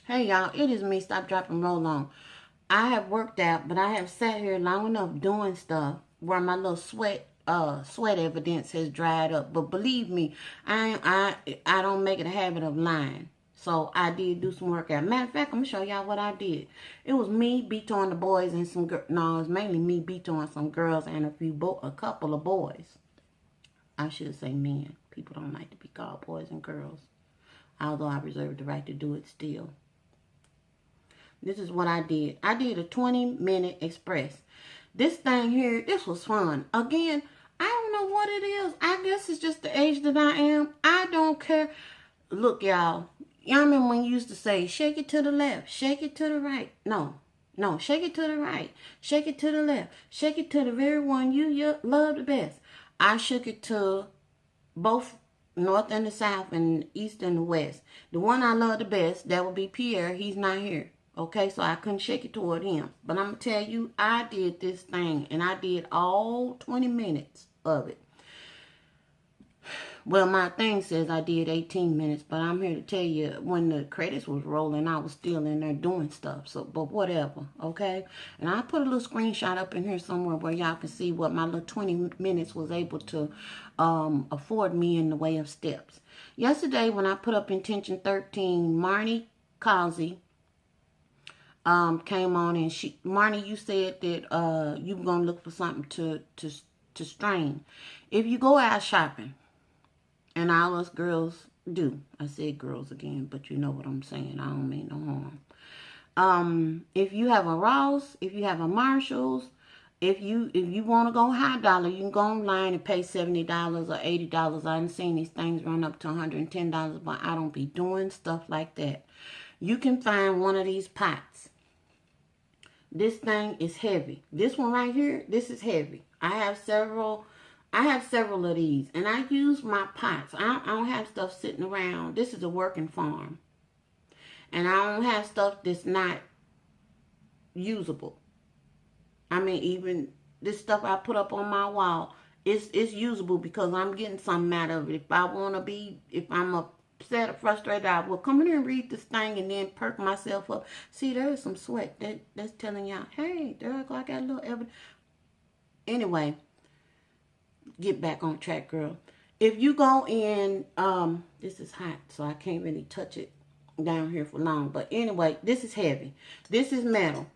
Hey y'all, it is me, Stop, Drop, and Roll On. I have worked out, but I have sat here long enough doing stuff where my little sweat evidence has dried up. But believe me, I don't make it a habit of lying. So I did do some workout. Matter of fact, I'm gonna show y'all what I did. It was me betoing the boys and some girls. No, it was mainly me betoing some girls and a couple of boys. I should say men. People don't like to be called boys and girls, although I reserve the right to do it still. This is what I did. I did a 20-minute express. This thing here, this was fun. Again, I don't know what it is. I guess it's just the age that I am. I don't care. Look, y'all. Y'all remember when you used to say, shake it to the left, shake it to the right. No, shake it to the right, shake it to the left, shake it to the very one you love the best. I shook it to both north and the south and east and the west. The one I love the best, that would be Pierre. He's not here. Okay, so I couldn't shake it toward him. But I'm going to tell you, I did this thing. And I did all 20 minutes of it. Well, my thing says I did 18 minutes. But I'm here to tell you, when the credits was rolling, I was still in there doing stuff. So, but whatever, okay? And I put a little screenshot up in here somewhere where y'all can see what my little 20 minutes was able to afford me in the way of steps. Yesterday, when I put up Intention 13, Marnie Causey came on, and Marnie, you said that you were gonna look for something to strain. If you go out shopping, and all us girls do, I said girls again, but you know what I'm saying. I don't mean no harm. If you have a Ross, if you have a Marshalls, if you want to go high dollar, you can go online and pay $70 or $80. I done seen these things run up to $110, but I don't be doing stuff like that. You can find one of these pots. This thing is heavy. This one right here, this is heavy. I have several of these, and I use my pots. I don't have stuff sitting around. This is a working farm, and I don't have stuff that's not usable. I mean, even this stuff I put up on my wall, it's usable because I'm getting something out of it. If I'm upset or frustrated, I will come in here and read this thing and then perk myself up. See, there is some sweat that's telling y'all, hey, there I got a little evidence. Anyway, get back on track, girl. If you go in, this is hot, so I can't really touch it down here for long. But anyway, this is heavy. This is metal.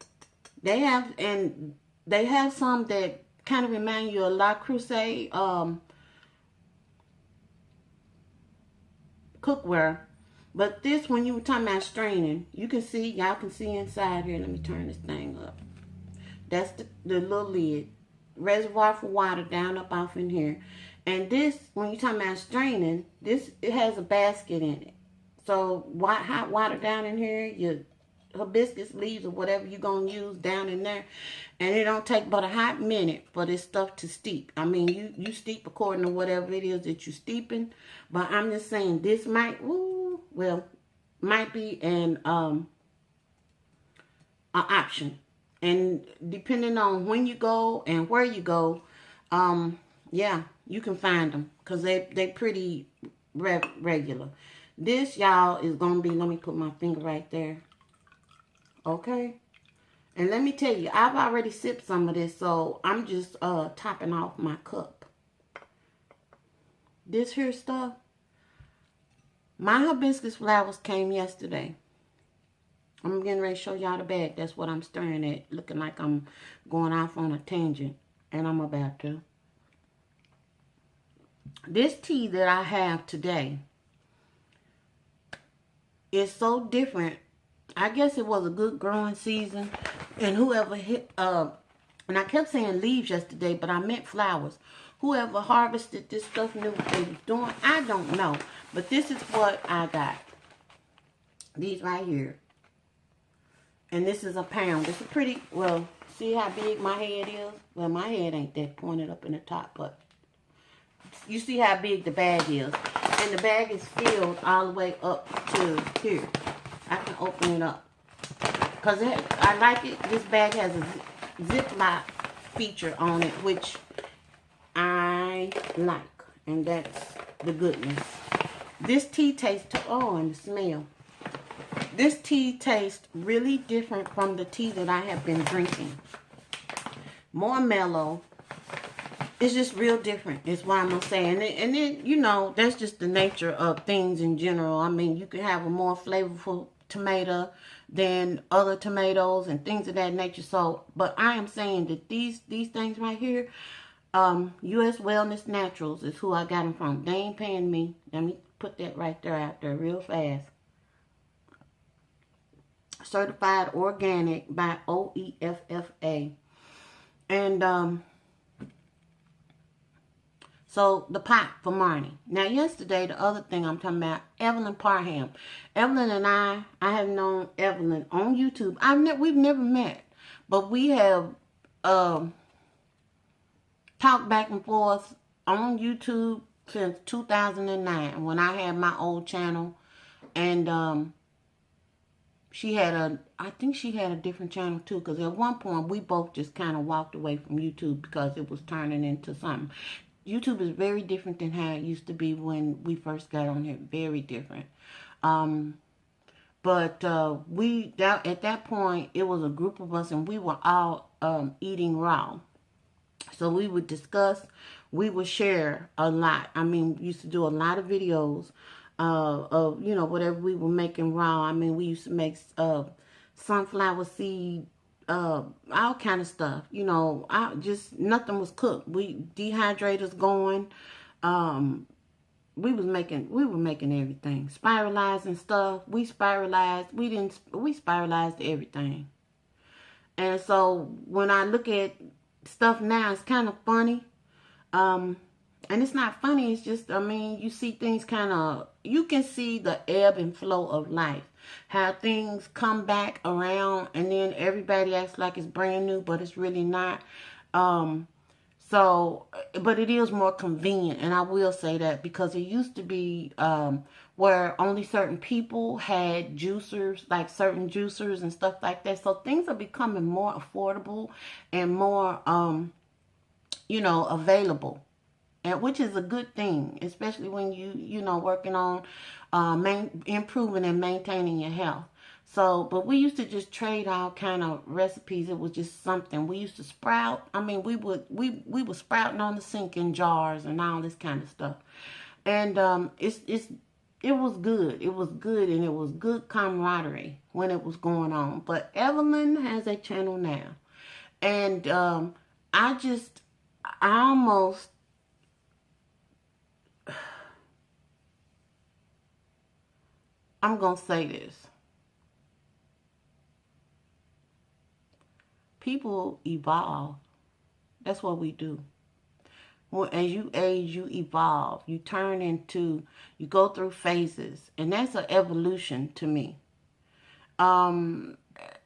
They have some that kind of remind you of La Crusade cookware. But this, when you were talking about straining, you can see, y'all can see inside here. Let me turn this thing up. That's the little lid. Reservoir for water down up off in here. And this, when you're talking about straining, it has a basket in it. So hot water down in here, your hibiscus leaves or whatever you're going to use down in there. And it don't take but a hot minute for this stuff to steep. I mean, you steep according to whatever it is that you're steeping. But I'm just saying, this might be an option. And depending on when you go and where you go, yeah, you can find them. Because they pretty regular. This, y'all, is going to be, let me put my finger right there. Okay? And let me tell you, I've already sipped some of this, so I'm just topping off my cup. This here stuff, my hibiscus flowers came yesterday. I'm getting ready to show y'all the bag. That's what I'm staring at, looking like I'm going off on a tangent, and I'm about to. This tea that I have today is so different. I guess it was a good growing season, and whoever hit, and I kept saying leaves yesterday, but I meant flowers. Whoever harvested this stuff knew what they was doing. I don't know, but this is what I got. These right here. And this is a pound. It's a pretty, well, see how big my head is? Well, my head ain't that pointed up in the top, but you see how big the bag is. And the bag is filled all the way up to here. I can open it up. Because I like it. This bag has a Ziploc feature on it, which I like. And that's the goodness. This tea tastes, oh, and the smell. This tea tastes really different from the tea that I have been drinking. More mellow. It's just real different, is what I'm going to say. And then, you know, that's just the nature of things in general. I mean, you can have a more flavorful tomato than other tomatoes and things of that nature. So, but I am saying that these things right here, U.S. Wellness Naturals is who I got them from. They ain't paying me. Let me put that right there out there real fast. Certified organic by OEFFA. And, so, the pot for Marnie. Now, yesterday, the other thing I'm talking about, Evelyn Parham. Evelyn and I have known Evelyn on YouTube. We've never met, but we have talked back and forth on YouTube since 2009 when I had my old channel. And I think she had a different channel too, because at one point we both just kind of walked away from YouTube because it was turning into something. YouTube is very different than how it used to be when we first got on here. Very different. But at that point, it was a group of us, and we were all eating raw. So we would discuss, we would share a lot. I mean, we used to do a lot of videos of, you know, whatever we were making raw. I mean, we used to make sunflower seed, all kind of stuff, you know. Nothing was cooked. We dehydrators going. We were making everything, spiralizing stuff. We spiralized everything. And so when I look at stuff now, it's kind of funny. And it's not funny, it's just, I mean, you see things you can see the ebb and flow of life. How things come back around and then everybody acts like it's brand new, but it's really not. But it is more convenient, and I will say that, because it used to be where only certain people had juicers, like certain juicers and stuff like that. So things are becoming more affordable and more, you know, available. And which is a good thing, especially when you know, working on improving and maintaining your health. So, but we used to just trade all kind of recipes. It was just something. We used to sprout. I mean, we were sprouting on the sink in jars and all this kind of stuff. And it was good. It was good, and it was good camaraderie when it was going on. But Evelyn has a channel now, and I almost. I'm going to say this. People evolve. That's what we do. Well, as you age, you evolve. You go through phases. And that's an evolution to me.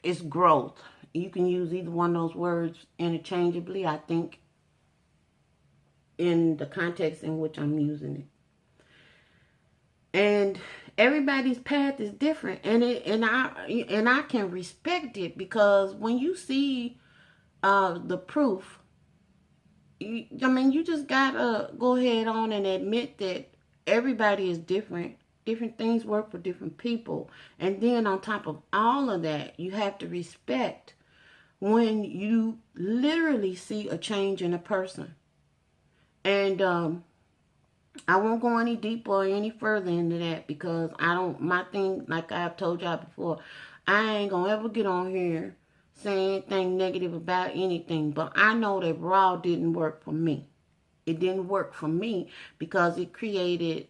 It's growth. You can use either one of those words interchangeably, I think, in the context in which I'm using it. And everybody's path is different, and I can respect it, because when you see the proof, I mean, you just gotta go ahead on and admit that everybody is different. Different things work for different people, and then on top of all of that, you have to respect when you literally see a change in a person. And I won't go any deeper or any further into that, because my thing, like I've told y'all before, I ain't gonna ever get on here saying anything negative about anything. But I know that raw didn't work for me. It didn't work for me because it created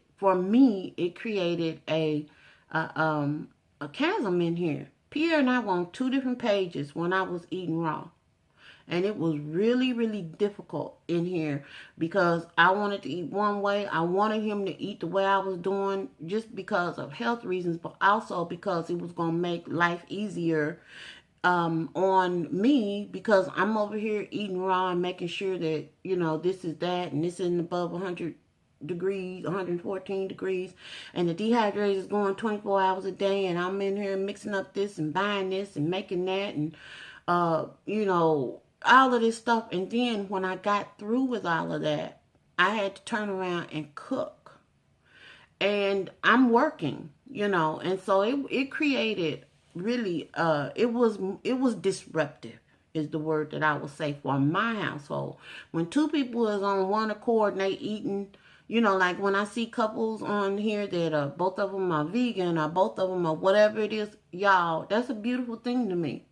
a chasm in here. Pierre and I were on 2 different pages when I was eating raw. And it was really, really difficult in here, because I wanted to eat one way. I wanted him to eat the way I was doing, just because of health reasons, but also because it was going to make life easier on me, because I'm over here eating raw and making sure that, you know, this is that and this isn't above 100 degrees, 114 degrees, and the dehydrator is going 24 hours a day, and I'm in here mixing up this and buying this and making that, and you know, all of this stuff. And then when I got through with all of that, I had to turn around and cook. And I'm working. you know. And so it created really, it was disruptive is the word that I would say for my household. When two people is on one accord and they eating, you know, like when I see couples on here that both of them are vegan or both of them are whatever it is, y'all, that's a beautiful thing to me.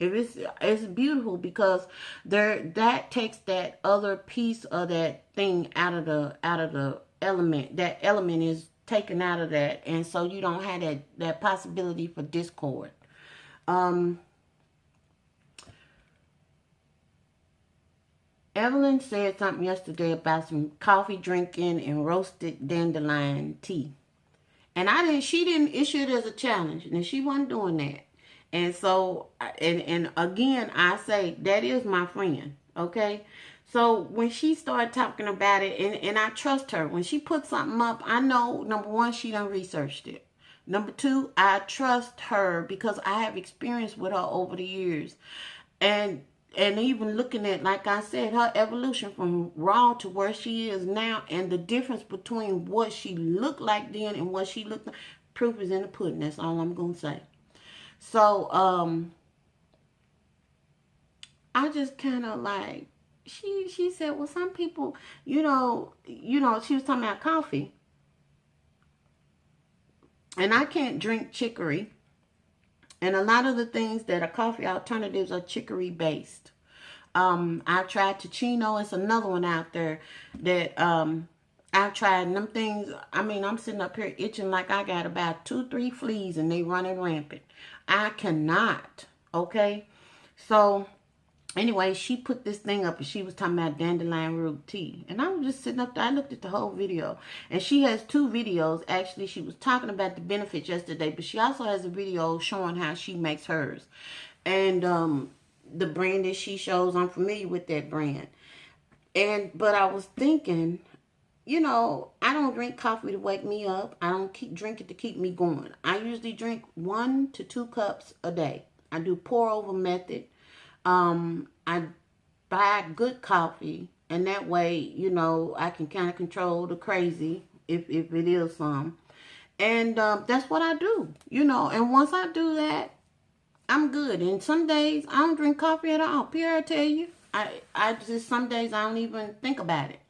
If it's beautiful because that takes that other piece of that thing out of the element. That element is taken out of that, and so you don't have that possibility for discord. Um, Evelyn said something yesterday about some coffee drinking and roasted dandelion tea. And she didn't issue it as a challenge. And she wasn't doing that. And so, and again, I say, that is my friend. Okay. So when she started talking about it, and I trust her, when she put something up, I know, number one, she done researched it. Number two, I trust her because I have experience with her over the years. And even looking at, like I said, her evolution from raw to where she is now, and the difference between what she looked like then and what she looked like, proof is in the pudding. That's all I'm gonna say. So I just kind of like, she said, well, some people, she was talking about coffee, and I can't drink chicory. And a lot of the things that are coffee alternatives are chicory based. I've tried Ticino. It's another one out there that I've tried. And them things, I mean, I'm sitting up here itching like I got about 2-3 fleas and they running rampant. I cannot. Okay. So anyway, she put this thing up and she was talking about dandelion root tea. And I was just sitting up there. I looked at the whole video. And she has 2 videos. Actually, she was talking about the benefits yesterday, but she also has a video showing how she makes hers. And the brand that she shows, I'm familiar with that brand. But I was thinking, I don't drink coffee to wake me up. I don't drink it to keep me going. I usually drink 1 to 2 cups a day. I do pour over method. I buy good coffee, and that way, I can kind of control the crazy if it is some. And that's what I do, and once I do that, I'm good. And some days I don't drink coffee at all. Pierre, I tell you, I just, some days I don't even think about it.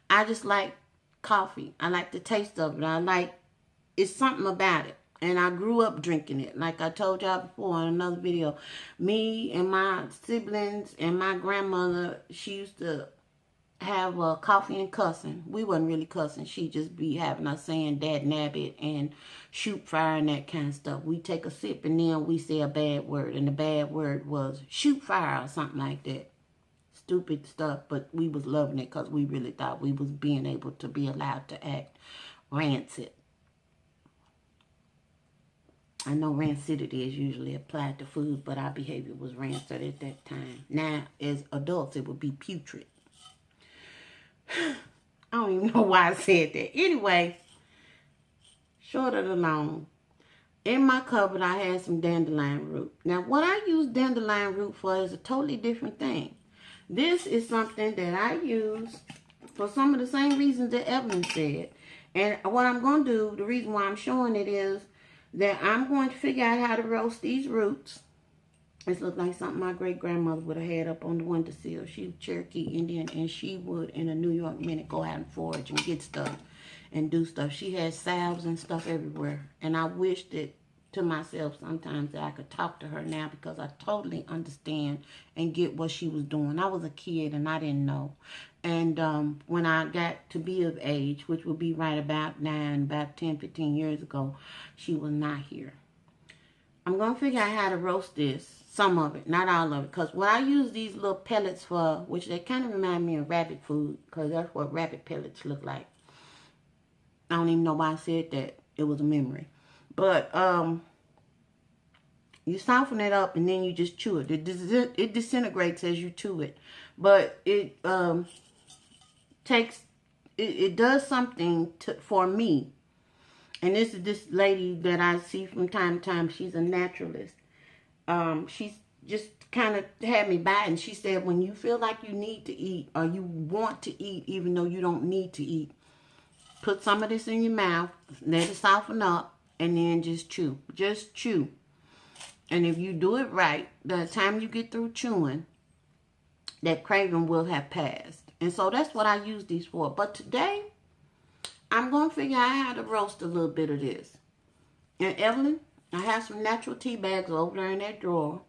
I just like coffee. I like the taste of it. It's something about it. And I grew up drinking it. Like I told y'all before in another video, me and my siblings and my grandmother, she used to have coffee and cussing. We wasn't really cussing. She just be having us saying dad nabbit and shoot fire and that kind of stuff. We take a sip and then we say a bad word. And the bad word was shoot fire or something like that. Stupid stuff. But we was loving it because we really thought we was being able to be allowed to act rancid. I know rancidity is usually applied to food, but our behavior was rancid at that time. Now, as adults, it would be putrid. I don't even know why I said that. Anyway, short of the long, in my cupboard, I had some dandelion root. Now, what I use dandelion root for is a totally different thing. This is something that I use for some of the same reasons that Evelyn said. And what I'm going to do, the reason why I'm showing it is that I'm going to figure out how to roast these roots. This looks like something my great-grandmother would have had up on the windowsill. She was Cherokee Indian, and she would, in a New York minute, go out and forage and get stuff and do stuff. She had salves and stuff everywhere. And I wished it to myself sometimes that I could talk to her now because I totally understand and get what she was doing. I was a kid, and I didn't know. And when I got to be of age, which would be right about 10, 15 years ago, she was not here. I'm going to figure out how to roast this, some of it, not all of it. Because what I use these little pellets for, which they kind of remind me of rabbit food, because that's what rabbit pellets look like. I don't even know why I said that. It was a memory. But you soften it up and then you just chew it. It disintegrates as you chew it. But it it does something for me. And this is this lady that I see from time to time. She's a naturalist. She's just kind of had me by, and she said, when you feel like you need to eat or you want to eat even though you don't need to eat, put some of this in your mouth, let it soften up, and then just chew. Just chew. And if you do it right, by the time you get through chewing, that craving will have passed. And so that's what I use these for. But today, I'm going to figure out how to roast a little bit of this. And Evelyn, I have some natural tea bags over there in that drawer.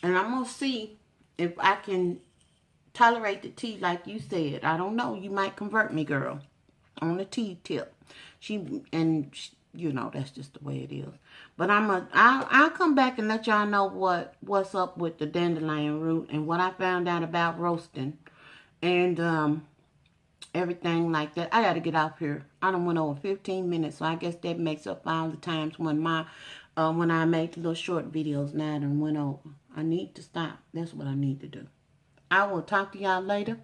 And I'm going to see if I can tolerate the tea like you said. I don't know. You might convert me, girl, on the tea tip. You know, that's just the way it is. But I'll come back and let y'all know what's up with the dandelion root and what I found out about roasting and everything like that. I got to get off here. I done went over 15 minutes, so I guess that makes up for all the times when I make little short videos. Now I done went over. I need to stop. That's what I need to do. I will talk to y'all later.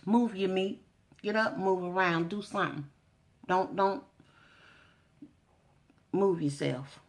Move your meat. Get up, move around, do something. Don't move yourself.